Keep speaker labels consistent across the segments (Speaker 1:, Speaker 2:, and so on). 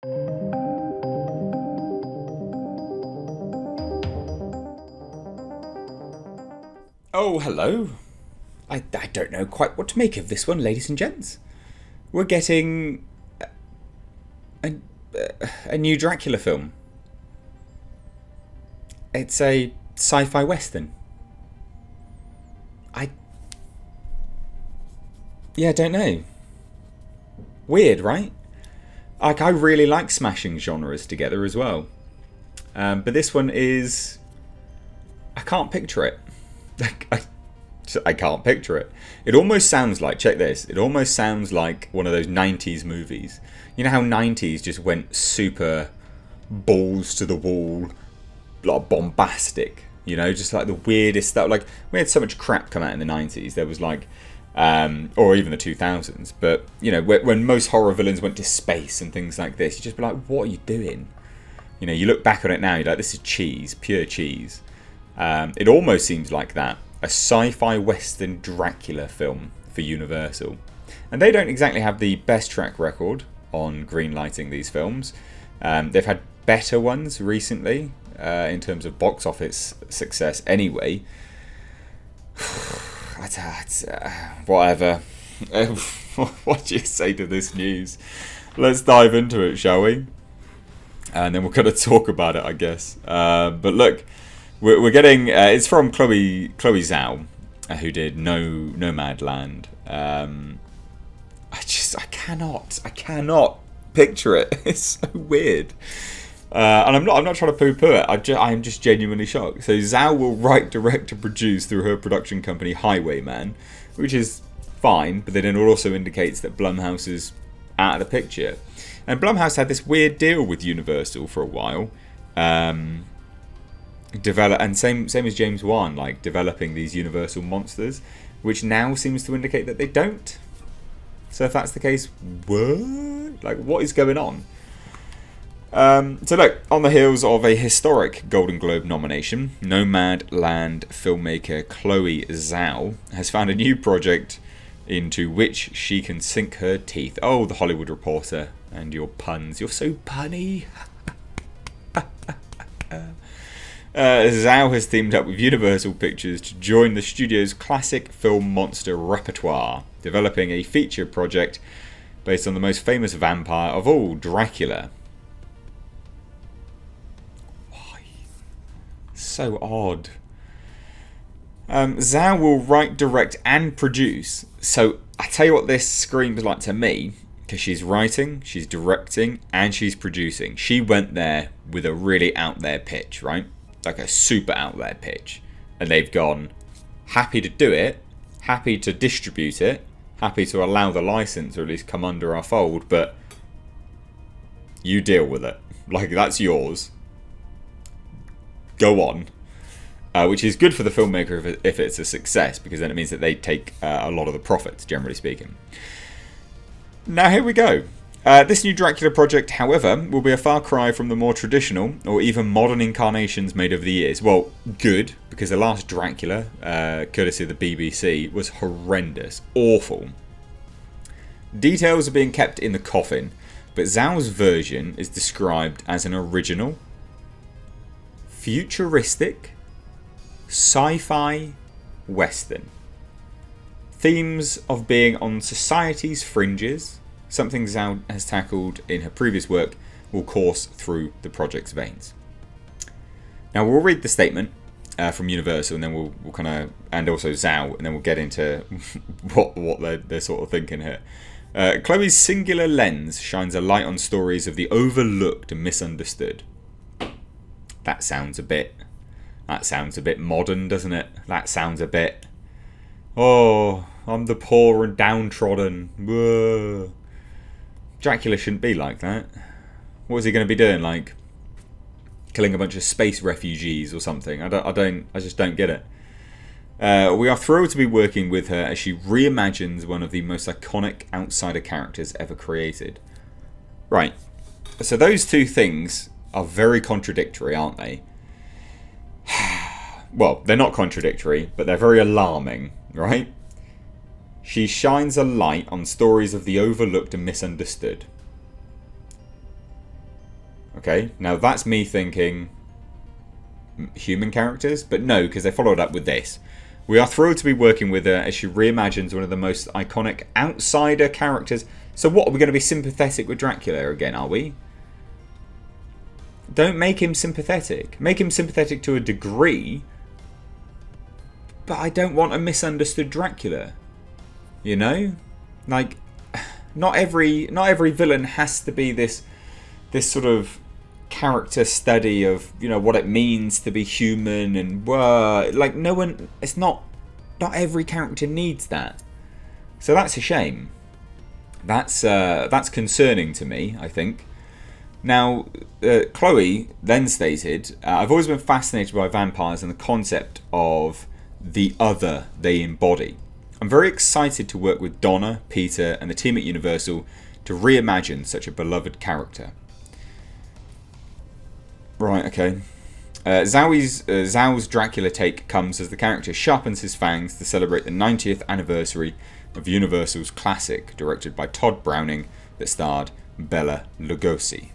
Speaker 1: Oh, hello. I don't know quite what to make of this one, ladies and gents. We're getting a, a new Dracula film. It's a sci-fi western. I Yeah, I don't know. Weird, right? Like, I really like smashing genres together as well. But this one is, I can't picture it. Like, I can't picture it. It almost sounds like, check this, it almost sounds like one of those 90s movies. You know how 90s just went super balls to the wall, like bombastic, you know, just like the weirdest stuff. Like, we had so much crap come out in the 90s. There was like, or even the 2000s. But, you know, when most horror villains went to space and things like this, you just be like, what are you doing? You know, you look back on it now, you're like, this is cheese, pure cheese. It almost seems like that. A sci-fi western Dracula film for Universal. And they don't exactly have the best track record on greenlighting these films. They've had better ones recently in terms of box office success anyway. Whatever. What do you say to this news? Let's dive into it, shall we? And then we're going to talk about it, I guess. But look, we're getting... it's from Chloe Zhao, who did Nomadland. I cannot picture it. It's so weird. And I'm not trying to poo-poo it. I am just genuinely shocked. So Zhao will write, direct, and produce through her production company Highwayman, which is fine, but then it also indicates that Blumhouse is out of the picture. And Blumhouse had this weird deal with Universal for a while. And same as James Wan, like developing these Universal monsters, which now seems to indicate that they don't. So if that's the case, what? Like, what is going on? So look, on the heels of a historic Golden Globe nomination, Nomadland filmmaker Chloe Zhao has found a new project into which she can sink her teeth. Oh, The Hollywood Reporter and your puns. You're so punny. Zhao has teamed up with Universal Pictures to join the studio's classic film monster repertoire, developing a feature project based on the most famous vampire of all, Dracula. Why? So odd. Zhao will write, direct, and produce. So I tell you what this screams like to me, because she's writing, she's directing, and she's producing. She went there with a really out there pitch, right? Like a super out there pitch. And they've gone, happy to do it, happy to distribute it, happy to allow the license or at least come under our fold, but you deal with it. Like, that's yours. Go on. Which is good for the filmmaker if it's a success, because then it means that they take a lot of the profits, generally speaking. Now, here we go. This new Dracula project, however, will be a far cry from the more traditional or even modern incarnations made over the years. Well, good, because the last Dracula, courtesy of the BBC, was horrendous, awful. Details are being kept in the coffin, but Zhao's version is described as an original, futuristic, sci-fi western. Themes of being on society's fringes, something Zhao has tackled in her previous work, will course through the project's veins. Now we'll read the statement from Universal, and then we'll kind of, and also Zhao, and then we'll get into what they're sort of thinking here. Chloe's singular lens shines a light on stories of the overlooked and misunderstood. That sounds a bit modern, doesn't it? That sounds a bit, oh, I'm the poor and downtrodden. Whoa. Dracula shouldn't be like that. What is he going to be doing? Like killing a bunch of space refugees or something? I just don't get it. We are thrilled to be working with her as she reimagines one of the most iconic outsider characters ever created. Right. So those two things are very contradictory, aren't they? Well, they're not contradictory, but they're very alarming, right? She shines a light on stories of the overlooked and misunderstood. Okay, now that's me thinking human characters, but no, because they followed up with this. We are thrilled to be working with her as she reimagines one of the most iconic outsider characters. So what, are we going to be sympathetic with Dracula again, are we? Don't make him sympathetic. Make him sympathetic to a degree, but I don't want a misunderstood Dracula. You know? Like, not every villain has to be this sort of character study of, you know, what it means to be human and like, no one, it's not every character needs that. So that's a shame. That's concerning to me, I think. Now, Chloe then stated, I've always been fascinated by vampires and the concept of the other they embody. I'm very excited to work with Donna, Peter and the team at Universal to reimagine such a beloved character. Right, okay. Zhao's Dracula take comes as the character sharpens his fangs to celebrate the 90th anniversary of Universal's classic, directed by Todd Browning, that starred Bela Lugosi.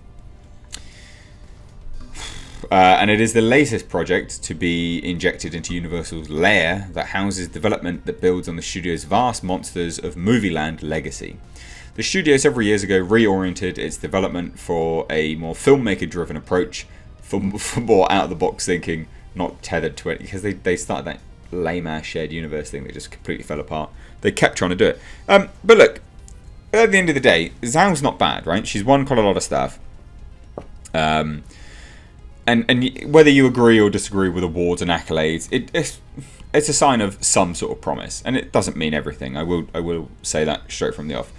Speaker 1: And it is the latest project to be injected into Universal's lair that houses development that builds on the studio's vast monsters of Movieland legacy. The studio several years ago reoriented its development for a more filmmaker-driven approach, for more out-of-the-box thinking, not tethered to it, because they started that lame-ass shared universe thing that just completely fell apart. They kept trying to do it. But look, at the end of the day, Zhao's not bad, right? She's won quite a lot of stuff. And whether you agree or disagree with awards and accolades, it's a sign of some sort of promise, and it doesn't mean everything. I will say that straight from the off.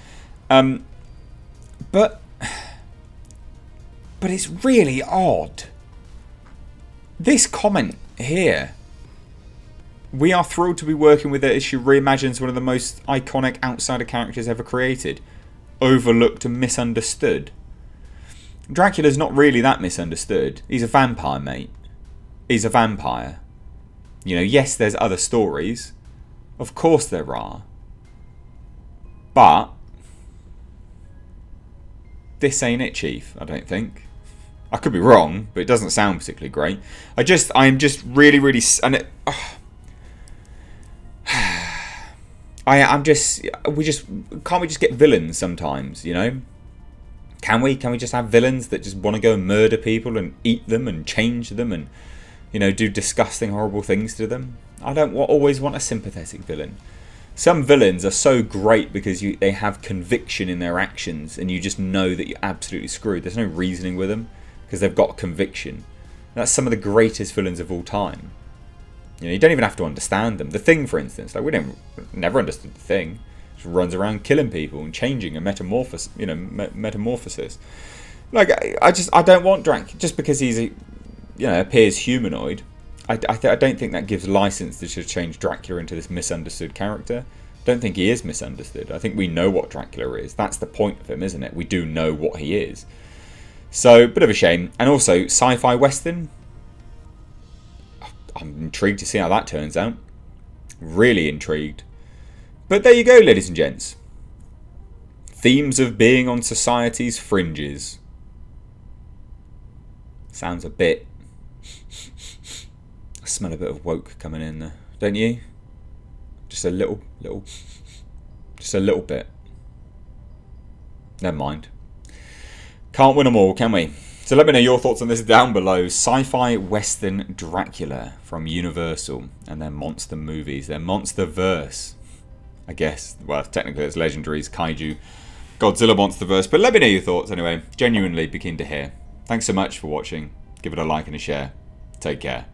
Speaker 1: But it's really odd. This comment here. We are thrilled to be working with her as she reimagines one of the most iconic outsider characters ever created. Overlooked and misunderstood. Dracula's not really that misunderstood. He's a vampire, mate. He's a vampire. You know, yes, there's other stories. Of course there are. But this ain't it, Chief, I don't think. I could be wrong, but it doesn't sound particularly great. I'm just really, really... And it, can't we just get villains sometimes, you know? Can we just have villains that just want to go and murder people and eat them and change them and, you know, do disgusting, horrible things to them? I don't always want a sympathetic villain. Some villains are so great because they have conviction in their actions and you just know that you're absolutely screwed. There's no reasoning with them because they've got conviction. That's some of the greatest villains of all time. You know, you don't even have to understand them. The Thing, for instance, like never understood the Thing. Just runs around killing people and changing and metamorphosis. Like I don't want Dracula just because he's appears humanoid. I don't think that gives license to just change Dracula into this misunderstood character. I don't think he is misunderstood. I think we know what Dracula is. That's the point of him, isn't it? We do know what he is. So, bit of a shame. And also, sci-fi western. I'm intrigued to see how that turns out. Really intrigued. But there you go, ladies and gents. Themes of being on society's fringes. Sounds a bit... I smell a bit of woke coming in there, don't you? Just a little bit. Never mind. Can't win them all, can we? So let me know your thoughts on this down below. Sci-fi western Dracula from Universal and their monster movies, their monsterverse. I guess, well, technically it's Legendary's Kaiju Godzilla Monsterverse, but let me know your thoughts anyway. Genuinely be keen to hear. Thanks so much for watching. Give it a like and a share. Take care.